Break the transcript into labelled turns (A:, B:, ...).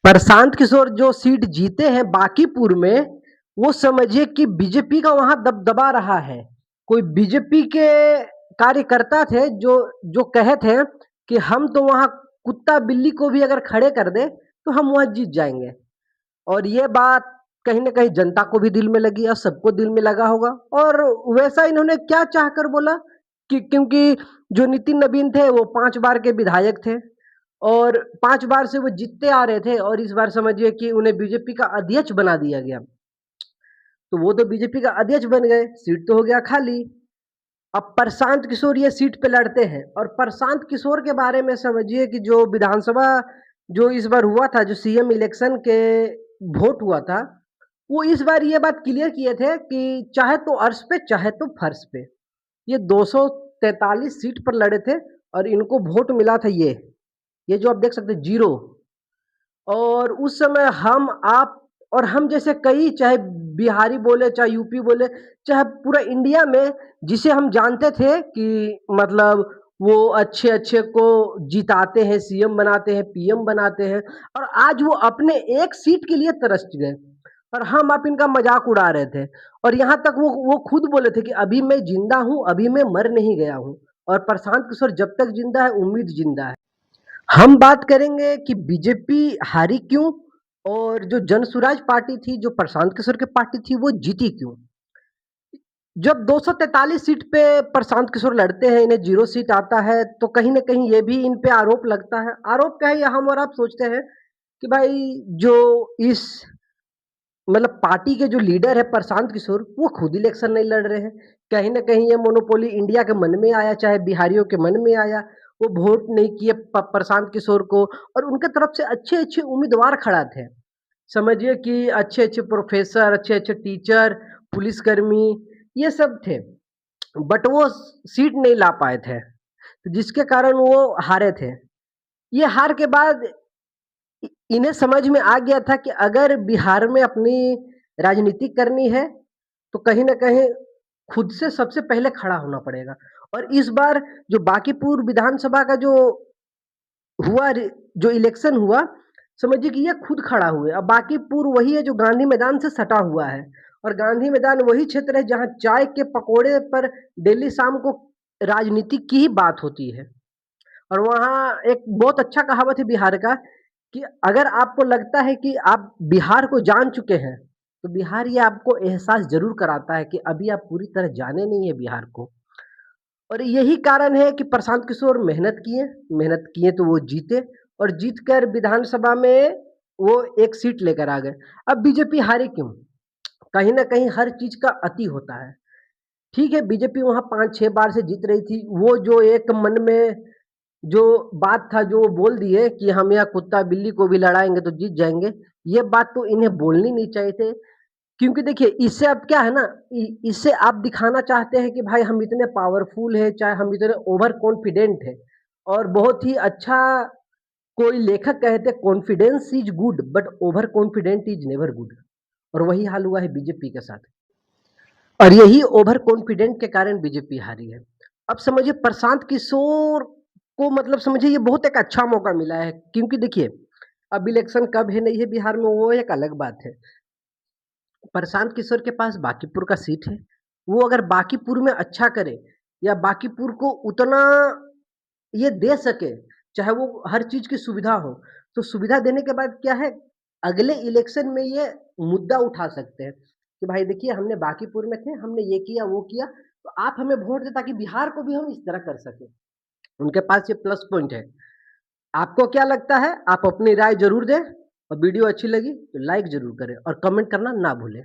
A: प्रशांत किशोर जो सीट जीते हैं बांकीपुर में, वो समझिए कि बीजेपी का वहां दबदबा रहा है। कोई बीजेपी के कार्यकर्ता थे जो जो कहे थे कि हम तो वहां कुत्ता बिल्ली को भी अगर खड़े कर दे तो हम वहां जीत जाएंगे। और ये बात कहीं ना कहीं जनता को भी दिल में लगी और सबको दिल में लगा होगा। और वैसा इन्होंने क्या चाहकर बोला कि क्योंकि जो नितिन नवीन थे वो 5 बार के विधायक थे और 5 बार से वो जीतते आ रहे थे, और इस बार समझिए कि उन्हें बीजेपी का अध्यक्ष बना दिया गया। तो वो तो बीजेपी का अध्यक्ष बन गए, सीट तो हो गया खाली। अब प्रशांत किशोर ये सीट पे लड़ते हैं, और प्रशांत किशोर के बारे में समझिए कि जो विधानसभा जो इस बार हुआ था, जो सीएम इलेक्शन के वोट हुआ था, वो इस बार ये बात क्लियर किए थे कि चाहे तो अर्श पे चाहे तो फर्श पे, ये 243 सीट पर लड़े थे और इनको वोट मिला था ये जो आप देख सकते हैं, जीरो। और उस समय हम आप और हम जैसे कई, चाहे बिहारी बोले चाहे यूपी बोले चाहे पूरा इंडिया में, जिसे हम जानते थे कि मतलब वो अच्छे अच्छे को जिताते हैं, सीएम बनाते हैं, पीएम बनाते हैं, और आज वो अपने एक सीट के लिए तरस गए और हम आप इनका मजाक उड़ा रहे थे। और यहाँ तक वो खुद बोले थे कि अभी मैं जिंदा हूँ, अभी मैं मर नहीं गया हूँ, और प्रशांत किशोर जब तक जिंदा है उम्मीद जिंदा है। हम बात करेंगे कि बीजेपी हारी क्यों, और जो जन स्वराज पार्टी थी, जो प्रशांत किशोर की पार्टी थी, वो जीती क्यों। जब 243 सीट पे प्रशांत किशोर लड़ते हैं, इन्हें जीरो सीट आता है, तो कहीं ना कहीं ये भी इन पे आरोप लगता है। आरोप क्या है, ये हम और आप सोचते हैं कि भाई जो इस मतलब पार्टी के जो लीडर है प्रशांत किशोर, वो खुद इलेक्शन नहीं लड़ रहे हैं। कहीं ना कहीं ये मोनोपोली इंडिया के मन में आया, चाहे बिहारियों के मन में आया, वो वोट नहीं किए प्रशांत किशोर को, और उनके तरफ से अच्छे अच्छे उम्मीदवार खड़ा थे। समझिए कि अच्छे अच्छे प्रोफेसर, अच्छे अच्छे टीचर, पुलिसकर्मी, ये सब थे, बट वो सीट नहीं ला पाए थे, तो जिसके कारण वो हारे थे। ये हार के बाद इन्हें समझ में आ गया था कि अगर बिहार में अपनी राजनीति करनी है तो कहीं ना कहीं खुद से सबसे पहले खड़ा होना पड़ेगा। और इस बार जो बांकीपुर विधानसभा का हुआ जो इलेक्शन हुआ, समझिए कि ये खुद खड़ा हुए। अब बांकीपुर वही है जो गांधी मैदान से सटा हुआ है, और गांधी मैदान वही क्षेत्र है जहां चाय के पकोड़े पर डेली शाम को राजनीति की ही बात होती है। और वहाँ एक बहुत अच्छा कहावत है बिहार का कि अगर आपको लगता है कि आप बिहार को जान चुके हैं, तो बिहार ये आपको एहसास ज़रूर कराता है कि अभी आप पूरी तरह जाने नहीं है बिहार को। और यही कारण है कि प्रशांत किशोर मेहनत किए तो वो जीते, और जीतकर विधानसभा में वो एक सीट लेकर आ गए। अब बीजेपी हारी क्यों? कहीं न कहीं हर चीज़ का अति होता है। ठीक है, बीजेपी वहाँ 5-6 बार से जीत रही थी, वो जो एक मन में जो बात था, जो वो बोल दिए कि हम यहाँ कुत्ता बिल्ली को भी लड़ाएंगे तो जीत जाएंगे, ये बात तो इन्हें बोलनी नहीं चाहिए थे। क्योंकि देखिए इससे अब क्या है ना, इससे आप दिखाना चाहते हैं कि भाई हम इतने पावरफुल है, चाहे हम इतने ओवर कॉन्फिडेंट है। और बहुत ही अच्छा कोई लेखक कहते हैं, confidence is good but over confident is never good. और वही हाल हुआ है बीजेपी के साथ, और यही ओवर कॉन्फिडेंट के कारण बीजेपी हारी है। अब समझिए प्रशांत किशोर को मतलब समझिए ये बहुत एक अच्छा मौका मिला है, क्योंकि देखिए अब इलेक्शन कब है नहीं है बिहार में वो एक अलग बात है। प्रशांत किशोर के पास बांकीपुर का सीट है, वो अगर बांकीपुर में अच्छा करे या बांकीपुर को उतना ये दे सके, चाहे वो हर चीज की सुविधा हो, तो सुविधा देने के बाद क्या है, अगले इलेक्शन में ये मुद्दा उठा सकते हैं कि भाई देखिए हमने बांकीपुर में थे, हमने ये किया वो किया, तो आप हमें वोट दें ताकि बिहार को भी हम इस तरह कर सके। उनके पास ये प्लस पॉइंट है। आपको क्या लगता है? आप अपनी राय जरूर दें, और वीडियो अच्छी लगी तो लाइक जरूर करें और कमेंट करना ना भूलें।